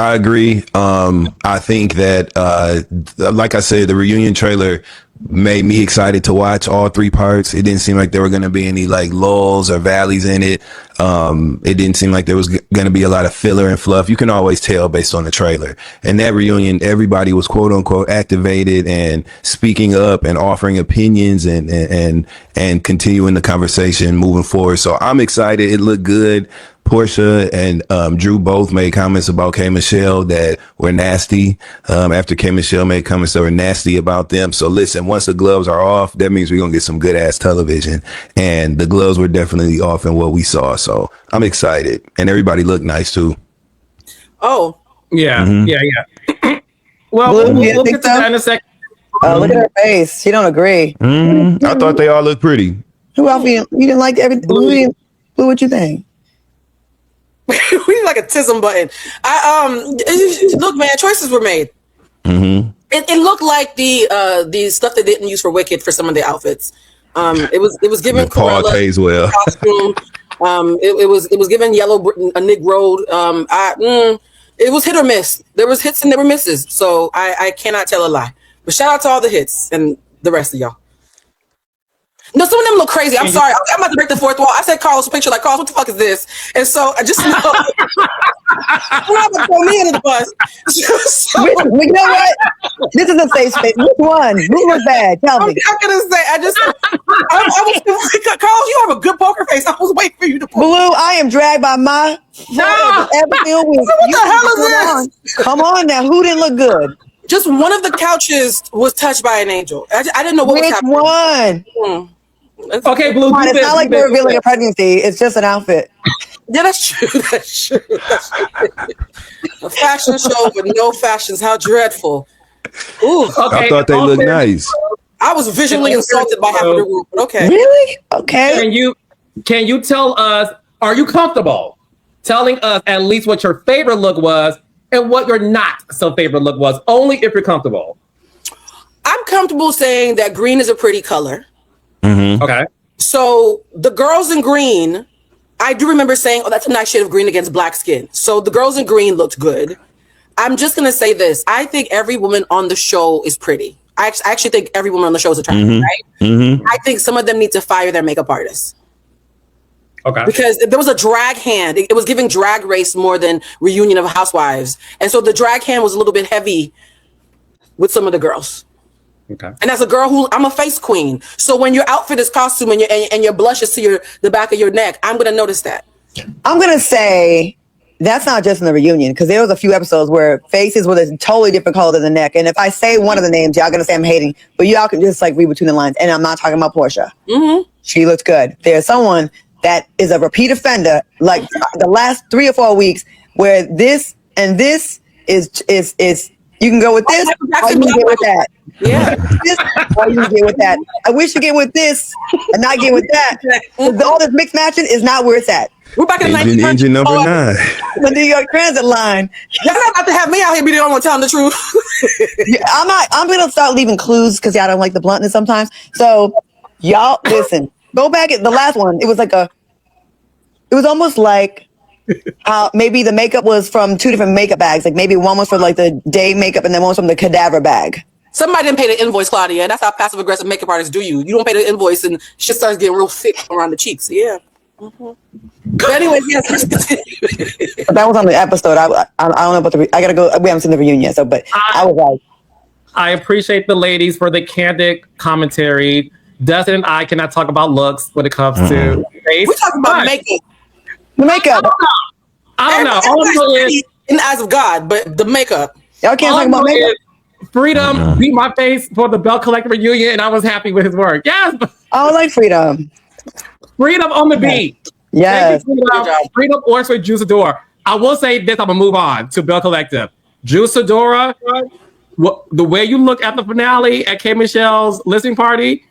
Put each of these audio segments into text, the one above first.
I agree. I think that, like I said, the reunion trailer made me excited to watch all three parts. It didn't seem like there were going to be any like lulls or valleys in it. It didn't seem like there was going to be a lot of filler and fluff. You can always tell based on the trailer. And that reunion, everybody was quote unquote activated and speaking up and offering opinions and continuing the conversation moving forward. So I'm excited. It looked good. Portia and Drew both made comments about K. Michelle that were nasty. After K. Michelle made comments that were nasty about them. So listen, once the gloves are off, that means we're gonna get some good ass television. And the gloves were definitely off in what we saw. So I'm excited, and everybody looked nice too. Oh yeah, yeah. Well, we'll get to that in a second. Oh, look at her face. She don't agree. I thought they all looked pretty. Who else? You didn't like everything? Blue, what you think? We need like a tism button. Look, man, choices were made. Mm-hmm. It looked like the stuff they didn't use for Wicked for some of the outfits. It was given Paul Tazewell costume. It was given Yellow Nick Road. It was hit or miss. There was hits and there were misses. So I cannot tell a lie. But shout out to all the hits and the rest of y'all. No, some of them look crazy. I'm sorry. I'm about to break the fourth wall. I said Carl's picture, like, Carl, what the fuck is this? And so I just know you're not gonna throw me under the bus. So, you know what? This is a safe space. Which one? Who was bad? Tell me. I'm gonna say I was Carl, you have a good poker face. I was waiting for you to pull. Blue, I am dragged by my every single week. What the hell is this? Come on now. Who didn't look good? Just one of the couches was touched by an angel. I didn't know what was happening. Which one? Okay, Blue. It's not like we're revealing a pregnancy. It's just an outfit. Yeah, that's true. That's true. A fashion show with no fashions. How dreadful. Ooh. Okay, I thought they looked nice. I was visually insulted by half of the group. Okay. Really? Okay. Can you tell us, are you comfortable telling us at least what your favorite look was and what your not so favorite look was? Only if you're comfortable. I'm comfortable saying that green is a pretty color. Mm-hmm. Okay. So the girls in green, I do remember saying, oh, that's a nice shade of green against black skin. So the girls in green looked good. I'm just going to say this. I think every woman on the show is pretty. I actually think every woman on the show is attractive, right? Mm-hmm. I think some of them need to fire their makeup artists. Okay. Because there was a drag hand. It was giving Drag Race more than Reunion of Housewives. And so the drag hand was a little bit heavy with some of the girls. Okay. And as a girl I'm a face queen. So when your outfit is costume and your blush is to the back of your neck, I'm going to notice that. I'm going to say that's not just in the reunion, because there was a few episodes where faces were a totally different color than the neck. And if I say one of the names, y'all going to say I'm hating, but y'all can just like read between the lines. And I'm not talking about Portia. Mm-hmm. She looked good. There's someone that is a repeat offender, like the last 3 or 4 weeks, where this and this is you can go with this, or you can get with that. Yeah. This, or you can get with that. I wish you get with this and not get with that. All this mixed matching is not where it's at. We're back in engine number 9. The New York Transit line. Y'all not about to have me out here be the only one telling the truth. Yeah, I'm gonna start leaving clues because y'all don't like the bluntness sometimes. So y'all listen. Go back at the last one. It was almost like maybe the makeup was from 2 different makeup bags. Like maybe one was for like the day makeup and then one was from the cadaver bag. Somebody didn't pay the invoice, Claudia. That's how passive aggressive makeup artists do you. You don't pay the invoice and shit starts getting real thick around the cheeks. Yeah. Mm-hmm. But anyways, yes. That was on the episode. I don't know about I gotta go. We haven't seen the reunion yet. So, but I was like, I appreciate the ladies for the candid commentary. Dustin and I cannot talk about looks when it comes to face. We're talking about makeup. The makeup. I don't know. All I know is in the eyes of God, but the makeup. Y'all can't talk about makeup. Freedom beat my face for the Bell Collector reunion, and I was happy with his work. Yes. I like Freedom. Freedom on the beat. Yes. Freedom or with Juice Adora. I will say this, I'm going to move on to Bell Collective. Juice Adora, the way you look at the finale at K. Michelle's listening party,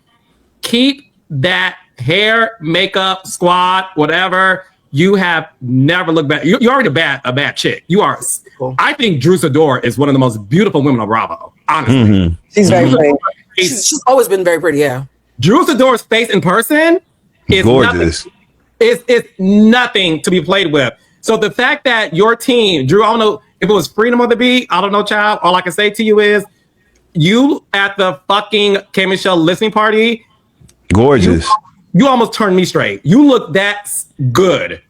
keep that hair, makeup, squad, whatever. You have never looked bad. You're already a bad chick. You are. Cool. I think Juice Adora is one of the most beautiful women on Bravo, honestly. Mm-hmm. She's very pretty. She's always been very pretty, yeah. Juice Adora's face in person is gorgeous. It's nothing to be played with. So the fact that your team, Drew, I don't know, If it was Freedom on the Beat, I don't know, child. All I can say to you is, you at the fucking K Michelle listening party, Gorgeous. you almost turned me straight. You look that good.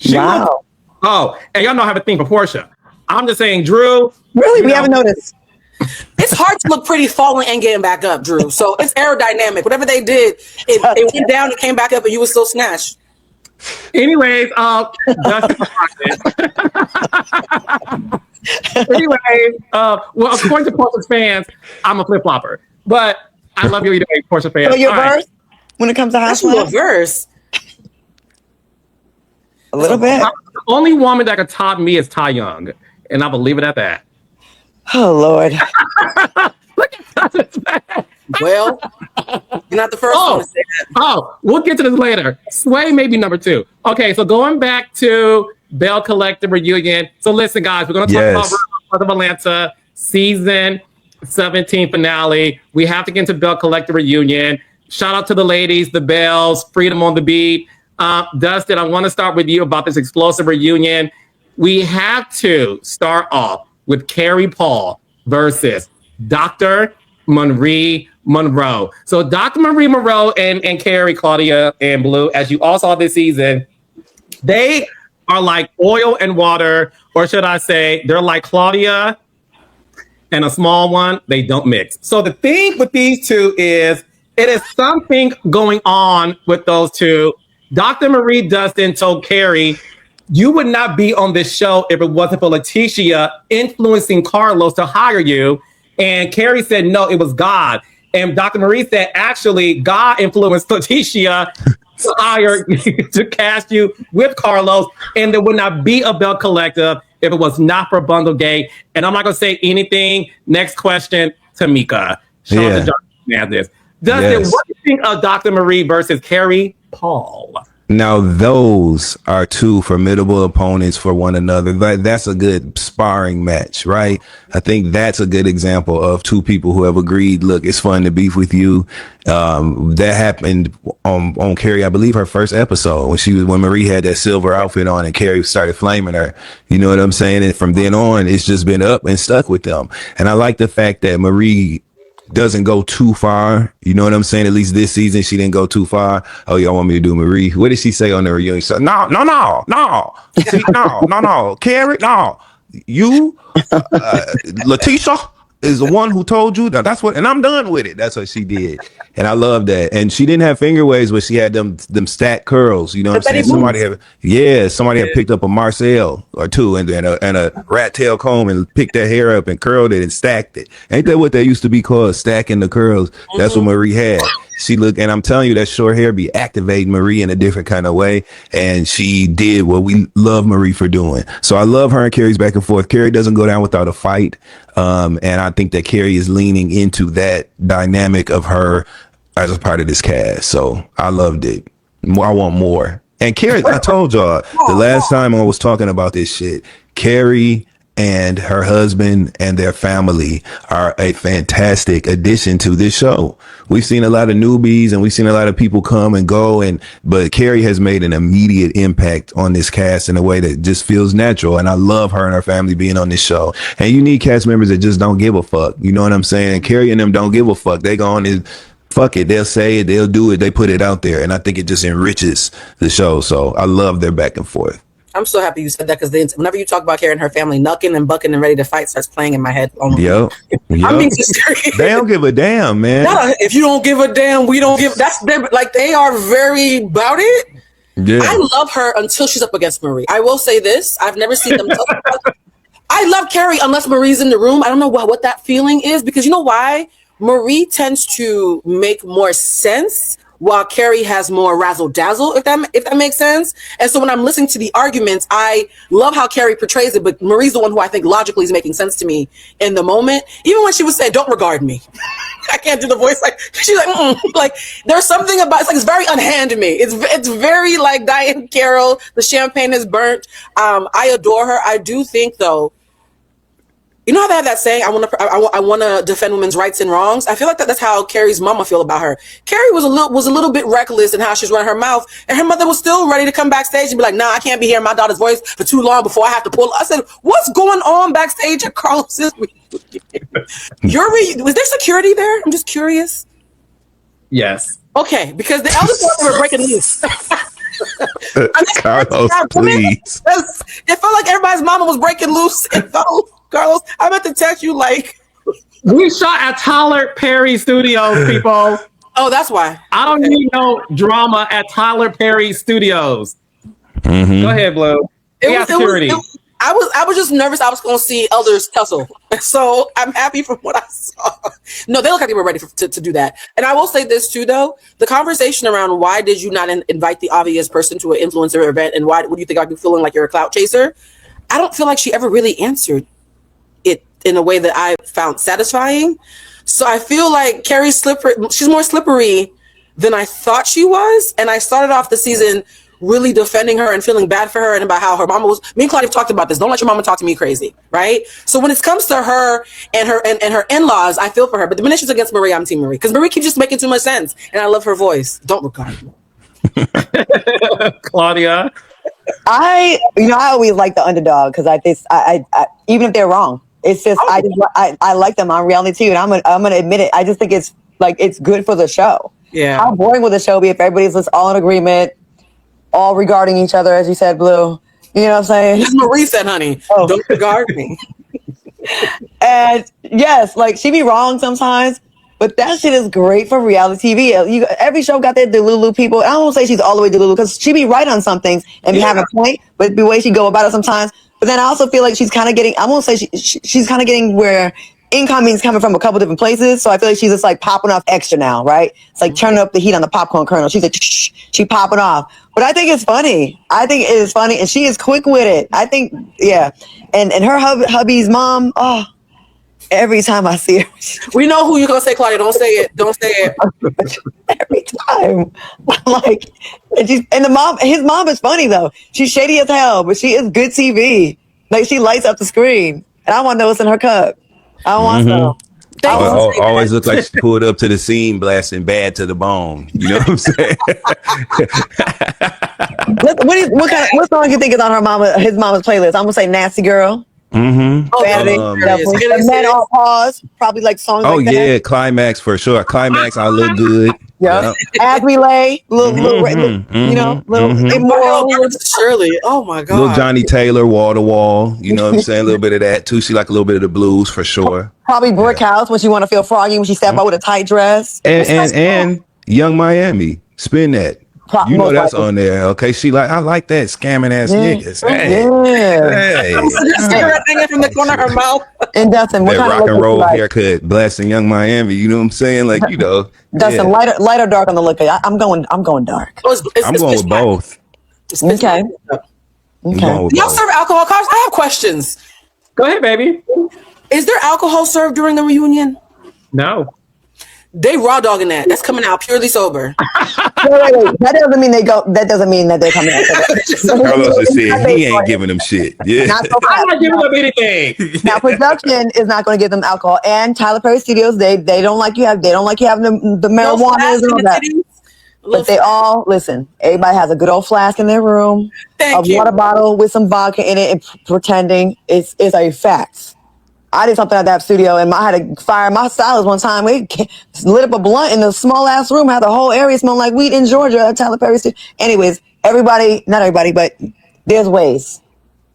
Wow. And y'all know I have a thing for Portia. I'm just saying, Drew. Really? We haven't noticed. It's hard to look pretty falling and getting back up, Drew. So it's aerodynamic. Whatever they did, it went down and came back up, and you were still snatched. Anyways, well, according to Portia's fans, I'm a flip flopper, but I love you either way, Portia fans. So your verse when it comes to That's your housewives? verse. A little bit. The only woman that could top me is Ty Young, and I will leave it at that. Oh Lord. Look at that. Well, you're not the first one to say that. We'll get to this later. Sway may be number 2. Okay, so going back to Bell Collective reunion. So listen, guys, we're going to talk about Real of Atlanta season 17 finale. We have to get into Bell Collective reunion. Shout out to the ladies, the Bells, Freedom on the Beat. Dustin, I want to start with you about this explosive reunion. We have to start off with Carrie Paul versus Dr. Marie Monroe. So Dr. Marie Monroe and Carrie, Claudia, and Blue, as you all saw this season, they are like oil and water, or should I say, they're like Claudia and a small one. They don't mix. So the thing with these two is, it is something going on with those two. Dr. Marie Dustin told Carrie, you would not be on this show if it wasn't for Letitia influencing Carlos to hire you. And Carrie said, no, it was God. And Dr. Marie said, actually, God influenced Letitia to hire, to cast you with Carlos. And there would not be a Bell Collective if it was not for Bundle Gate. And I'm not going to say anything. Next question, Tamika. Sean this. Dustin, what do you think of Dr. Marie versus Carrie Paul? Now, those are two formidable opponents for one another. That's a good sparring match, right? I think that's a good example of two people who have agreed, look, it's fun to beef with you. That happened on Carrie, I believe her first episode when Marie had that silver outfit on and Carrie started flaming her. You know what I'm saying? And from then on, it's just been up and stuck with them. And I like the fact that Marie doesn't go too far. You know what I'm saying? At least this season, she didn't go too far. Oh, y'all want me to do Marie? What did she say on the reunion? She said, no. See, no. Carrie, no. You, Letitia is the one who told you that. That's what, and I'm done with it. That's what she did. And I love that. And she didn't have finger waves, but she had them stacked curls. You know what I'm saying? Somebody had picked up a Marcel or two and a rat tail comb and picked that hair up and curled it and stacked it. Ain't that what that used to be called? Stacking the curls. That's what Marie had. She looked, and I'm telling you, that short hair be activating Marie in a different kind of way. And she did what we love Marie for doing. So I love her and Carrie's back and forth. Carrie doesn't go down without a fight. And I think that Carrie is leaning into that dynamic of her as a part of this cast. So I loved it. I want more. And Carrie, I told y'all the last time I was talking about this shit, Carrie and her husband and their family are a fantastic addition to this show. We've seen a lot of newbies and we've seen a lot of people come and go, but Carrie has made an immediate impact on this cast in a way that just feels natural. And I love her and her family being on this show. And you need cast members that just don't give a fuck. You know what I'm saying? Carrie and them don't give a fuck. They go on and fuck it. They'll say it. They'll do it. They put it out there. And I think it just enriches the show. So I love their back and forth. I'm so happy you said that, because whenever you talk about Carrie and her family, knucking and bucking and ready to fight starts playing in my head. Yep. I'm being serious. They don't give a damn, man. If you don't give a damn, we don't give. That's them. Like, they are very about it. Yeah. I love her until she's up against Marie. I will say this: I've never seen them talk about. I love Carrie unless Marie's in the room. I don't know what that feeling is, because you know why? Marie tends to make more sense, while Carrie has more razzle dazzle, if that makes sense. And so when I'm listening to the arguments, I love how Carrie portrays it, but Marie's the one who I think logically is making sense to me in the moment. Even when she was saying, "Don't regard me," I can't do the voice like she's like, like there's something about it's very unhand me. It's very like Diane Carroll. The champagne is burnt. I adore her. I do think though. You know how they have that saying, I want to defend women's rights and wrongs. I feel like that's how Carrie's mama feel about her. Carrie was a little bit reckless in how she's running her mouth, and her mother was still ready to come backstage and be like, nah, I can't be hearing my daughter's voice for too long before I have to pull. I said, what's going on backstage at Carlos's reunion? Was there security there? I'm just curious. Yes. Okay, because the elders were breaking loose. Carlos, please. It felt like everybody's mama was breaking loose. It felt, Carlos, I meant to text you like. We shot at Tyler Perry Studios, people. Oh, that's why. I don't need no drama at Tyler Perry Studios. Mm-hmm. Go ahead, Blue. Security. I was just nervous I was going to see elders tussle. So I'm happy from what I saw. No, they look like they were ready to do that. And I will say this too, though. The conversation around why did you not invite the obvious person to an influencer event and what do you think I'd be feeling like you're a clout chaser? I don't feel like she ever really answered it in a way that I found satisfying. So I feel like Carrie's she's more slippery than I thought she was. And I started off the season really defending her and feeling bad for her and about how her mama was. Me and Claudia talked about this. Don't let your mama talk to me crazy, right? So when it comes to her and her in-laws, I feel for her. But the minute she's against Marie, I'm Team Marie because Marie keeps just making too much sense, and I love her voice. Don't regard me, Claudia. I always like the underdog because I even if they're wrong, it's just I like them on reality too, and I'm gonna admit it. I just think it's good for the show. Yeah. How boring would the show be if everybody's just all in agreement? All regarding each other, as you said, Blue. You know what I'm saying? As Marie said, honey, don't regard me. And yes, like she be wrong sometimes, but that shit is great for reality TV. Every show got their Delulu people. I don't say she's all the way Delulu because she be right on some things and be having a point, but the way she go about it sometimes. But then I also feel like she's kind of getting, I won't say she's kind of getting where incoming's coming from a couple different places. So I feel like she's just like popping off extra now, right? It's like turning up the heat on the popcorn kernel. She's like, she popping off. But I think it's funny. I think it is funny. And she is quick with it. I think, yeah. And her hubby's mom, oh, every time I see her. We know who you're going to say, Claudia. Don't say it. Don't say it. Every time. Like, and his mom is funny though. She's shady as hell, but she is good TV. Like she lights up the screen. And I want to know what's in her cup. I want some. Always look like she pulled up to the scene blasting Bad to the Bone. You know what I'm saying? What song do you think is on his mama's playlist? I'm gonna say Nasty Girl. Mm-hmm. Men on Pause. Probably like songs like that. Yeah, Climax for sure. Climax, I Look Good. Yep. As We Lay, little immoral. Shirley. Oh my God. Little Johnny Taylor, Wall to Wall. You know what I'm saying? A little bit of that too. She like a little bit of the blues for sure. Probably Brick House when she want to feel froggy when she step out with a tight dress. And Young Miami. Spin That. You know that's on there, okay? She like, I like that scamming ass niggas. Hey, cigarette hanging from the corner of her mouth. And Dustin, what that kind rock of and roll like? haircut, blasting Young Miami. You know what I'm saying? Like, you know, Dustin, light or dark on the look. I'm going dark. I'm going with both. Okay. Do y'all serve alcohol? I have questions. Go ahead, baby. Is there alcohol served during the reunion? No. They raw dogging that. That's coming out purely sober. Wait. That doesn't mean they go. That doesn't mean that they're coming out. Carlos just said he ain't giving them shit. Yeah, I'm not giving them anything. Now production is not going to give them alcohol, and Tyler Perry Studios they don't like you having the marijuana and all that. But they all listen. Everybody has a good old flask in their room, water bottle with some vodka in it, and pretending it's a fact. I did something at that studio, and I had to fire my stylist one time. We lit up a blunt in a small ass room, had the whole area smell like weed in Georgia at Tyler Perry Studio. Anyways, not everybody, but there's ways.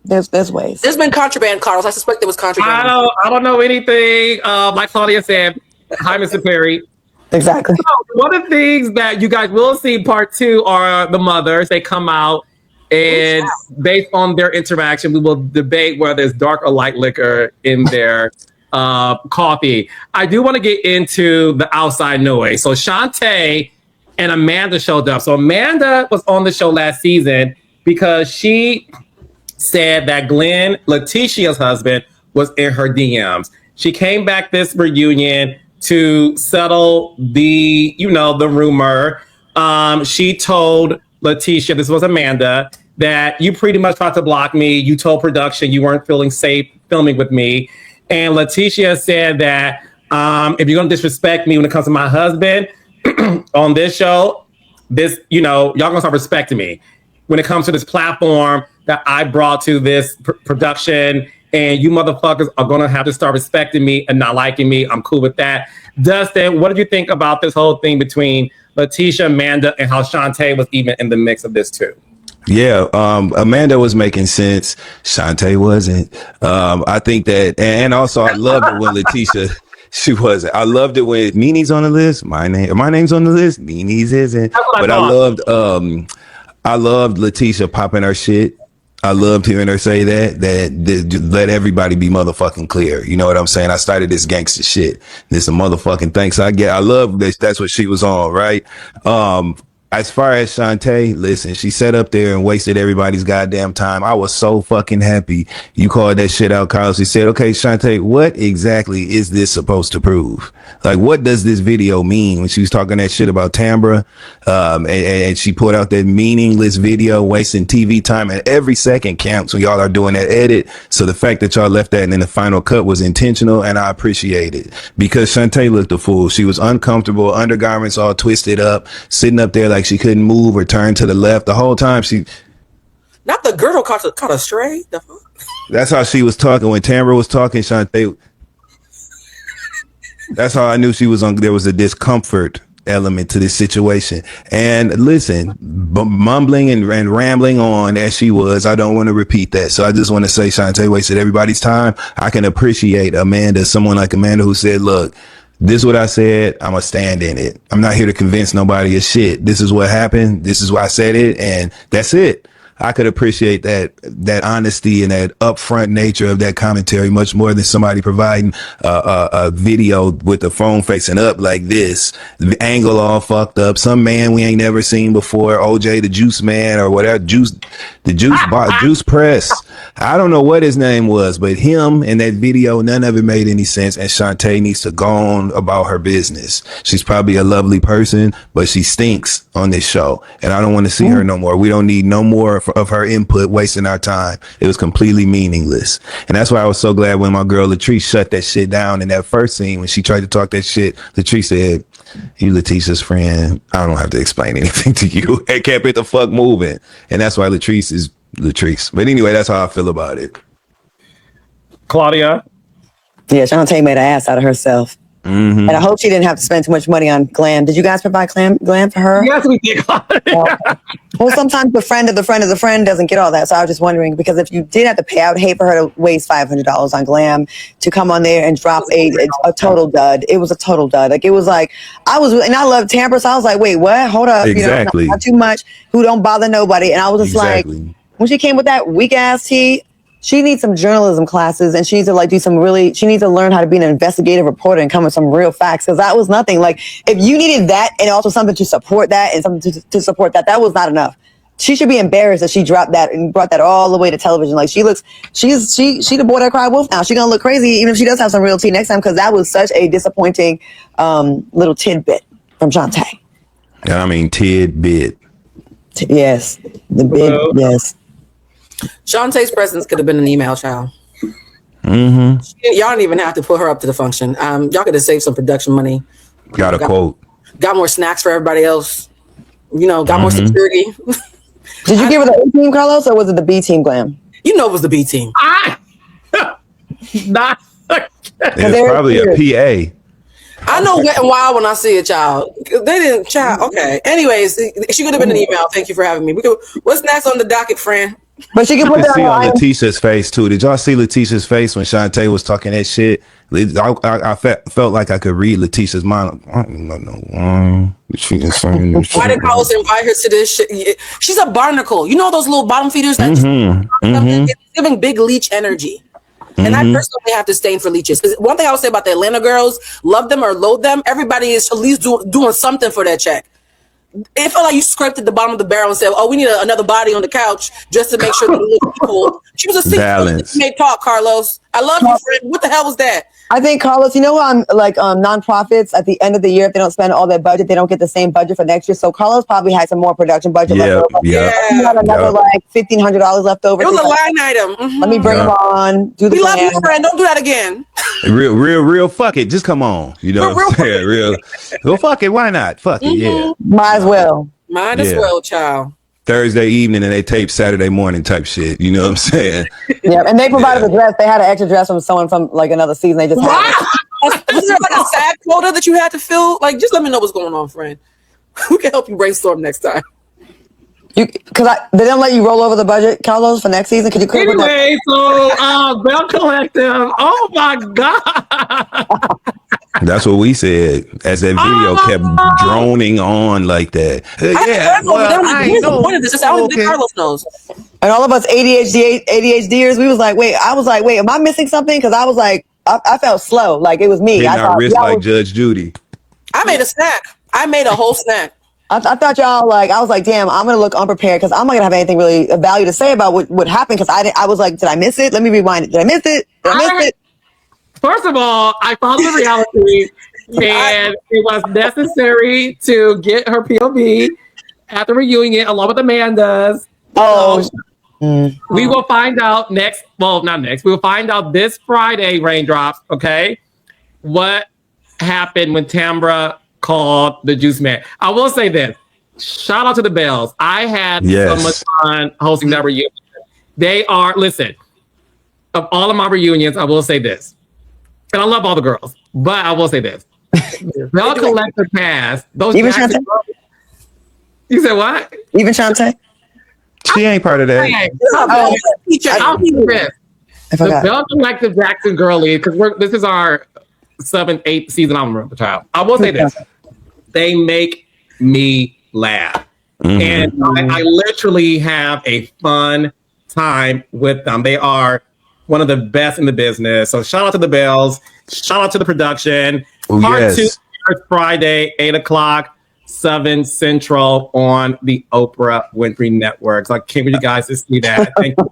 There's ways. There's been contraband, Carlos. I suspect there was contraband. I don't know anything. Like Claudia said, hi, Mr. Perry. Exactly. So one of the things that you guys will see part 2 are the mothers. They come out. And based on their interaction, we will debate whether there's dark or light liquor in their coffee. I do want to get into the outside noise. So Shantae and Amanda showed up. So Amanda was on the show last season because she said that Glenn, Letitia's husband, was in her DMs. She came back this reunion to settle the rumor. She told Letitia, this was Amanda, that you pretty much tried to block me. You told production you weren't feeling safe filming with me. And Letitia said that if you're gonna disrespect me when it comes to my husband on this show, y'all gonna start respecting me when it comes to this platform that I brought to this production. And you motherfuckers are gonna have to start respecting me and not liking me. I'm cool with that. Dustin, what did you think about this whole thing between Letitia, Amanda, and how Shantae was even in the mix of this too? Yeah, Amanda was making sense. Shantae wasn't. I think that, and also I loved it when Letitia, she wasn't. I loved it when Nini's on the list. My name's on the list. Nini's isn't. But I loved Letitia popping her shit. I loved hearing her say that let everybody be motherfucking clear. You know what I'm saying? I started this gangster shit. This a motherfucking thanks I get. I love this. That's what she was on, right? As far as Shantae, listen, she sat up there and wasted everybody's goddamn time. I was so fucking happy you called that shit out, Carlos. She said, okay, Shantae, what exactly is this supposed to prove? Like, what does this video mean? When she was talking that shit about Tambra, and she put out that meaningless video, wasting TV time, and every second counts when y'all are doing that edit. So the fact that y'all left that and then the final cut was intentional, and I appreciate it. Because Shantae looked a fool. She was uncomfortable, undergarments all twisted up, sitting up there like she couldn't move or turn to the left the whole time. Not the girdle caught a stray. That's how she was talking when Tambra was talking. Shantae. That's how I knew she was on. There was a discomfort element to this situation. And listen, mumbling and rambling on as she was, I don't want to repeat that. So I just want to say Shantae wasted everybody's time. I can appreciate Amanda, someone like Amanda who said, look, this is what I said. I'm going to stand in it. I'm not here to convince nobody of shit. This is what happened. This is why I said it. And that's it. I could appreciate that honesty and that upfront nature of that commentary much more than somebody providing a video with the phone facing up like this, the angle all fucked up. Some man we ain't never seen before, OJ the Juice Man or whatever, Juice Press. I don't know what his name was, but him in that video, none of it made any sense. And Shantae needs to go on about her business. She's probably a lovely person, but she stinks on this show, and I don't want to see her no more. We don't need no more of her input wasting our time. It was completely meaningless. And that's why I was so glad when my girl Latrice shut that shit down in that first scene when she tried to talk that shit. Latrice said, you Letitia's friend, I don't have to explain anything to you. And kept it the fuck moving. And that's why Latrice is Latrice. But anyway, that's how I feel about it. Claudia? Yeah, Shantae made an ass out of herself. Mm-hmm. And I hope she didn't have to spend too much money on glam. Did you guys provide glam for her? Yes, we did. Well, sometimes the friend of the friend of the friend doesn't get all that. So I was just wondering, because if you did have to pay, I would hate for her to waste $500 on glam to come on there and drop a total dud. It was a total dud. Like, it was like, I love Tambra, so I was like, wait, what? Hold up. Exactly. Not too much. Who don't bother nobody. And I was just like, when she came with that weak ass tea, she needs some journalism classes, and she needs to she needs to learn how to be an investigative reporter and come with some real facts. Cause that was nothing. Like, if you needed that and also something to support that and something to support that was not enough. She should be embarrassed that she dropped that and brought that all the way to television. Like, she the boy that cried wolf now. She's gonna look crazy even if she does have some real tea next time. Cause that was such a disappointing, little tidbit from Shantae. I mean, tidbit. Yes. The bit. Yes. Shantae's presence could have been an email, child. Mm-hmm. Y'all don't even have to put her up to the function. Y'all could have saved some production money. Got a quote. Got more snacks for everybody else. Got more security. Did you give her the A team, Carlos, or was it the B team glam? It was the B team. Not. It's probably a PA. I know Wet and Wild when I see it, child. They didn't, child. Okay. Anyways, she could have been an email. Thank you for having me. What's next on the docket, friend? But she can put that see on Letitia's face too. Did y'all see Letitia's face when Shantae was talking that shit? I felt like I could read Letitia's mind. I don't know why she's saying this shit. Why did Carlos invite her to this shit? She's a barnacle. You know those little bottom feeders that it's giving big leech energy. And I personally have to stain for leeches. One thing I would say about the Atlanta girls, love them or loathe them, everybody is at least doing something for that check. It felt like you scraped at the bottom of the barrel and said, "Oh, we need another body on the couch just to make sure that it looks cool." She was a secret talk, Carlos. I love you, friend. What the hell was that? I think, Carlos, you know, on like nonprofits at the end of the year, if they don't spend all their budget, they don't get the same budget for next year. So Carlos probably had some more production budget left Yep, over. yep, He had another yep. like $1,500 left over. It was He's a like, line item. Mhm. let me bring Yeah. him on. Do the We love you, plan. friend. Don't do that again. Real. Fuck it. Just come on. You know what I'm saying? Real. Well, fuck it. Why not? Fuck it. Yeah. Might as well. Might as Yeah. well, child. Thursday evening and they tape Saturday morning type shit. You know what I'm saying? Yeah, and they provided the dress. They had an extra dress from someone from like another season. They just had it. Was there like a sad quota that you had to fill? Like, just let me know what's going on, friend. We can help you brainstorm next time. Because they didn't let you roll over the budget, Carlos, for next season. Could you quit with that? Anyway, so Bell Collective. Oh my God. That's what we said as that video kept droning on like that. I know. This is how Carlos knows. And all of us ADHDers, we was like, wait, am I missing something? Because I was like, I felt slow. Like it was me. Hitting I our thought wrist y'all like was- Judge Judy. I made a snack. I made a whole snack. I thought y'all like, I was like, damn, I'm going to look unprepared because I'm not going to have anything really of value to say about what happened because I was like, did I miss it? Let me rewind it. Did I miss it? Did I miss it? First of all, I followed the reality, and it was necessary to get her POV at the reunion, along with Amanda's. Oh, So we will find out next. Well, not next. We will find out this Friday, Raindrops. Okay, what happened when Tambra called the Juice Man? I will say this: shout out to the Bells. I had so much fun hosting that reunion. They are of all of my reunions. I will say this. And I love all the girls, but I will say this: Bell Collective cast. Those even Jackson Shantae? girls, you said what? Even Shantae? She ain't part of that. Hey, Oh, I'll be this. I The forgot. Bell Collective Jackson girly, because this is our 7th, 8th season. I'm the child. I will say this: they make me laugh, and I literally have a fun time with them. They are one of the best in the business. So shout out to the Bells. Shout out to the production. Part 2 airs Friday, 8:00, 7 Central on the Oprah Winfrey Network. So I can't wait you guys to see that. Thank you.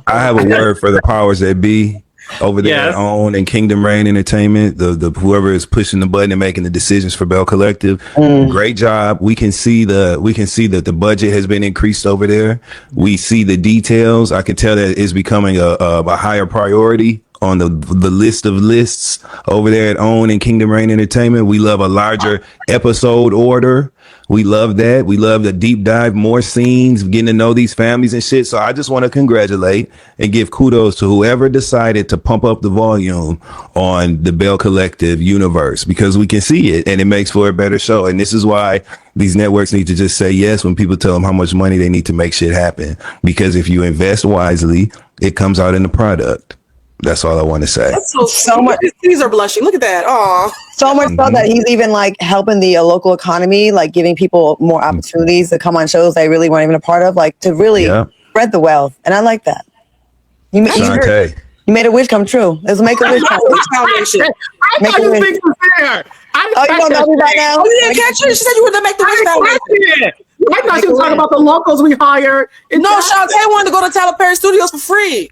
I have a word for the powers that be over there at OWN and Kingdom Reign Entertainment. The whoever is pushing the button and making the decisions for Bell Collective. Great job. We can see that the budget has been increased over there. We see the details. I can tell that it's becoming a higher priority on the list of lists over there at OWN and Kingdom Reign Entertainment. We love a larger episode order. We love that. We love the deep dive, more scenes, getting to know these families and shit. So I just want to congratulate and give kudos to whoever decided to pump up the volume on the Bell Collective universe, because we can see it and it makes for a better show. And this is why these networks need to just say yes when people tell them how much money they need to make shit happen. Because if you invest wisely, it comes out in the product. That's all I want to say. That's so much. These are blushing. Look at that. Aw. So much so that he's even like helping the local economy, like giving people more opportunities to come on shows they really weren't even a part of, like to really spread the wealth. And I like that. You made a wish come true. Let's make a wish come true. I thought you think it was fair. Oh, you don't know me right now? Oh, you didn't catch it? She said you were to make the wish foundation. I thought you were talking about the locals we hired. No, Shantae wanted to go to Tyler Perry Studios for free.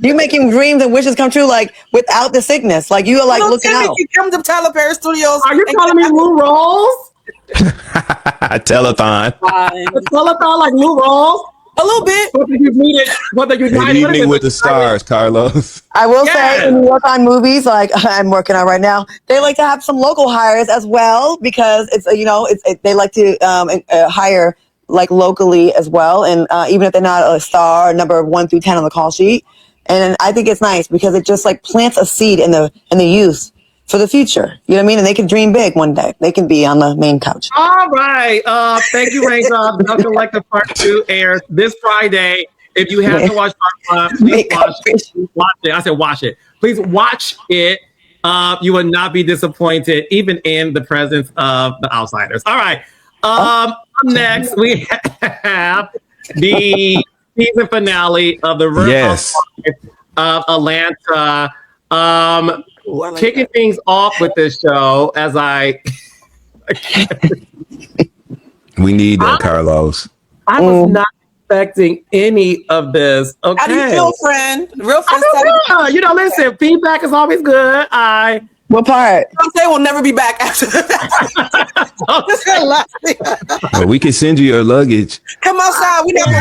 You making dreams and wishes come true, like without the sickness. Like you are like looking out. You come to Tyler Perry Studios. Are you calling me Lou Rolls? Telethon. A telethon like Lou Rolls? A little bit. Good evening with the stars, Carlos. I will say, when you work on movies, like I'm working on right now, they like to have some local hires as well, because it's they like to hire like locally as well, and even if they're not a star, number 1 through 10 on the call sheet. And I think it's nice because it just like plants a seed in the youth for the future. You know what I mean? And they can dream big one day. They can be on the main couch. All right. Thank you, Raindrop. Bell Collective Part 2 airs this Friday. If you haven't watched Part 1, please watch it. I said watch it. Please watch it. You will not be disappointed, even in the presence of the outsiders. All right. Next, we have the season finale of the Real Housewives of Atlanta. Kicking things off with this show, as we need that, Carlos. I was not expecting any of this. Okay. How do you feel, friend? Real friends. Listen, feedback is always good. What part? They will never be back after that. Well, we can send you your luggage. Come outside. We never.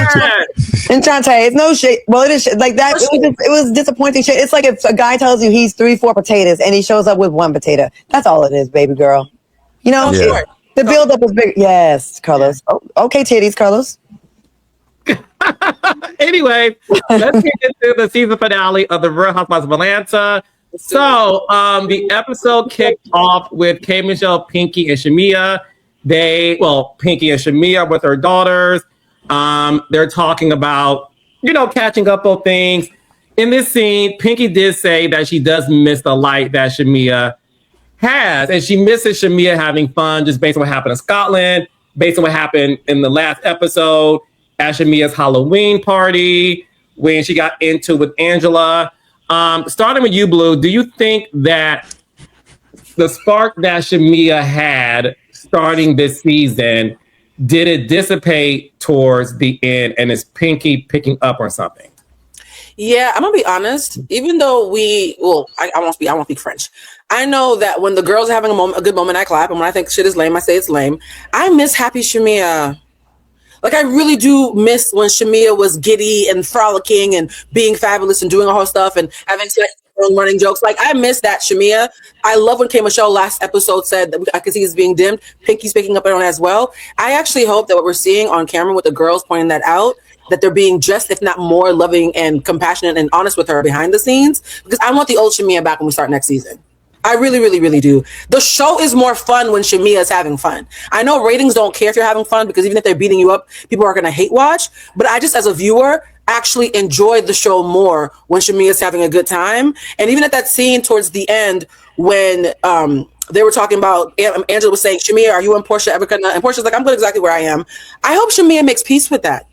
Enchante, it's no shit. Well, it is like that. It was disappointing shit. It's like if a guy tells you he's 3-4 potatoes and he shows up with 1 potato. That's all it is, baby girl. You know, Yeah. the build up is big. Yes, Carlos. Oh, okay, titties, Carlos. Anyway, let's get into the season finale of the Real Housewives of Atlanta. So the episode kicked off with K. Michelle, Pinky, and Shamia. Pinky and Shamia with her daughters. They're talking about, catching up on things. In this scene, Pinky did say that she does miss the light that Shamia has, and she misses Shamia having fun just based on what happened in Scotland, based on what happened in the last episode at Shamia's Halloween party when she got into with Angela. Starting with you, Blue, do you think that the spark that Shamia had starting this season, did it dissipate towards the end, and is Pinky picking up on something? Yeah, I'm gonna be honest. Even though I won't speak French. I know that when the girls are having a good moment, I clap, and when I think shit is lame, I say it's lame. I miss happy Shamia. Like, I really do miss when Shamia was giddy and frolicking and being fabulous and doing all her stuff and having sex and running jokes. Like, I miss that Shamia. I love when K. Michelle last episode said that I could see it's being dimmed. Pinky's picking up on it as well. I actually hope that what we're seeing on camera with the girls pointing that out, that they're being just, if not more, loving and compassionate and honest with her behind the scenes. Because I want the old Shamia back when we start next season. I really, really, really do. The show is more fun when Shamia is having fun. I know ratings don't care if you're having fun, because even if they're beating you up, people are going to hate watch. But I just, as a viewer, actually enjoy the show more when Shamia is having a good time. And even at that scene towards the end when they were talking about, Angela was saying, Shamia, are you and Portia ever gonna? And Portia's like, I'm good exactly where I am. I hope Shamia makes peace with that.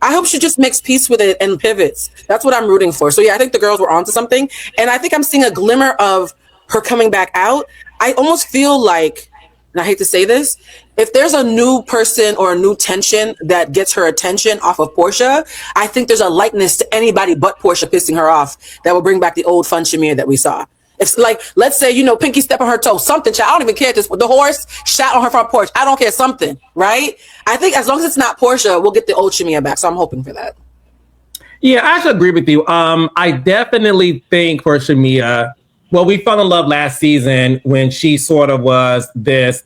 I hope she just makes peace with it and pivots. That's what I'm rooting for. So yeah, I think the girls were onto something. And I think I'm seeing a glimmer of her coming back out. I almost feel like, and I hate to say this, if there's a new person or a new tension that gets her attention off of Portia, I think there's a lightness to anybody but Portia pissing her off that will bring back the old fun Shamia that we saw. It's like, let's say, Pinky step on her toe, something, I don't even care if this, the horse shot on her front porch. I don't care, something, right? I think as long as it's not Portia, we'll get the old Shamia back. So I'm hoping for that. Yeah, I actually agree with you. I definitely think for Shamia, well, we fell in love last season when she sort of was this,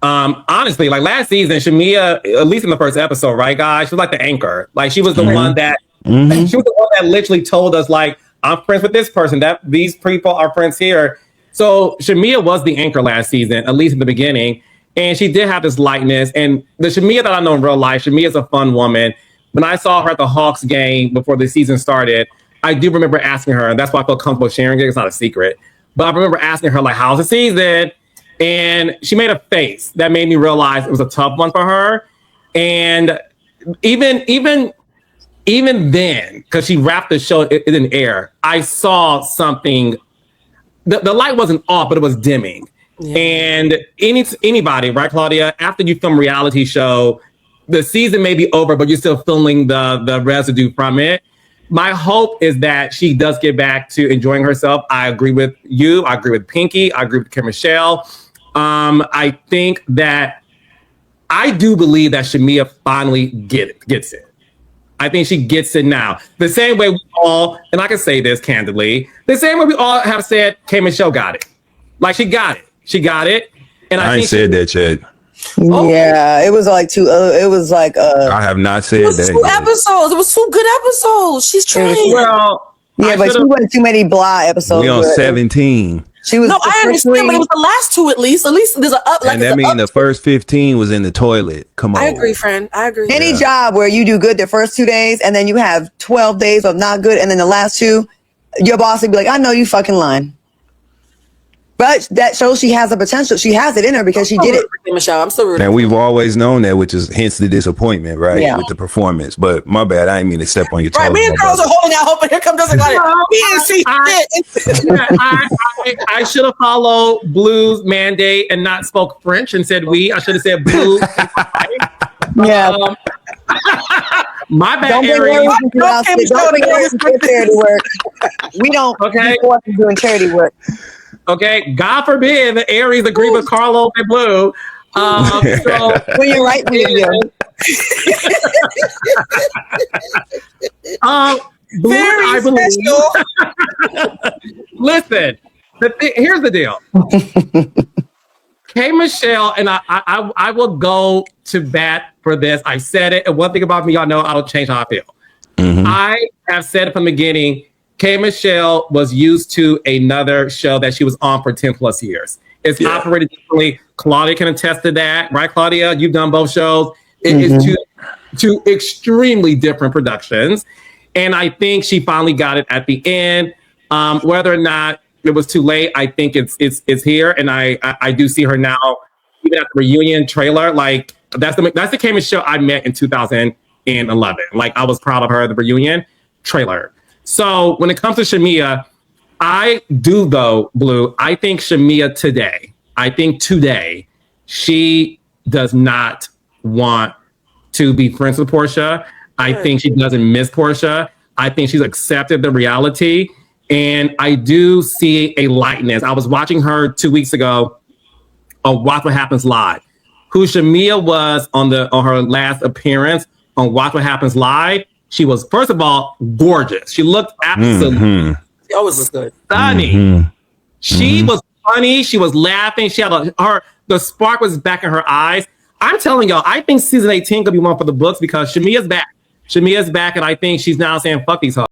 honestly, like last season, Shamia, at least in the first episode, right, guys? She was like the anchor. Like, she was the one that, she was the one that literally told us, like, I'm friends with this person, that these people are friends here. So Shamia was the anchor last season, at least in the beginning. And she did have this lightness. And the Shamia that I know in real life, Shamia is a fun woman. When I saw her at the Hawks game before the season started, I do remember asking her, and that's why I feel comfortable sharing it. It's not a secret. But I remember asking her, like, how's the season? And she made a face that made me realize it was a tough one for her. And even then, because she wrapped the show, it didn't air, I saw something. The light wasn't off, but it was dimming. Yeah. And anybody, right, Claudia, after you film a reality show, the season may be over, but you're still feeling the residue from it. My hope is that she does get back to enjoying herself. I agree with you. I agree with Pinky. I agree with K. Michelle. I think that I do believe that Shamia finally gets it. I think she gets it now. The same way we all, and I can say this candidly, the same way we all have said K. Michelle got it. Like, she got it. She got it. And I ain't said that yet. Yeah, it was like I have not said that. 2 episodes. It was 2 good episodes. She's trying. Well, yeah, but she wasn't too many blah episodes. We on 17. She was. No, I understand, but it was the last 2 at least. At least there's an up. Like, and that means the first 15 was in the toilet. Come on. I agree, friend. I agree. Any job where you do good the first 2 days and then you have 12 days of not good, and then the last 2, your boss would be like, "I know you fucking lying." But that shows she has the potential. She has it in her because she did it. Michelle, I'm so rude. And we've always known that, which is hence the disappointment, right? Yeah. With the performance. But my bad, I didn't mean to step on your toes. Right, me and girls are holding out hope, and here comes Jessica. I should have followed Blue's mandate and not spoke French and said we. I should have said Blue. Yeah. My bad, Don't bring Aries. Aries into your outfit. Don't bring Aries into your charity work. We don't Okay. be forced to doing charity work. Okay, God forbid the Aries agree with Carlos and Blue. So When you're right with you. Blue, Very I believe. special. Listen, here's the deal. K. Michelle, and I will go to bat for this. I said it, and one thing about me, y'all know I don't change how I feel. I have said it from the beginning. K. Michelle was used to another show that she was on for 10 plus years. It's operated differently. Claudia can attest to that, right, Claudia? You've done both shows. It is two extremely different productions. And I think she finally got it at the end. Whether or not it was too late, I think it's here. And I do see her now, even at the reunion trailer. Like that's the K. Michelle I met in 2011. Like I was proud of her at the reunion trailer. So when it comes to Shamia, I do though, Blue. I think Shamia today, she does not want to be friends with Portia. I think she doesn't miss Portia. I think she's accepted the reality. And I do see a lightness. I was watching her 2 weeks ago on Watch What Happens Live. Who Shamia was on her last appearance on Watch What Happens Live. She was, first of all, gorgeous. She looked absolutely She always looks good. stunning. She was funny. She was laughing. She had the spark was back in her eyes. I'm telling y'all, I think season 18 could be one for the books because Shamia's back. Shamia's back, and I think she's now saying, fuck these hoes.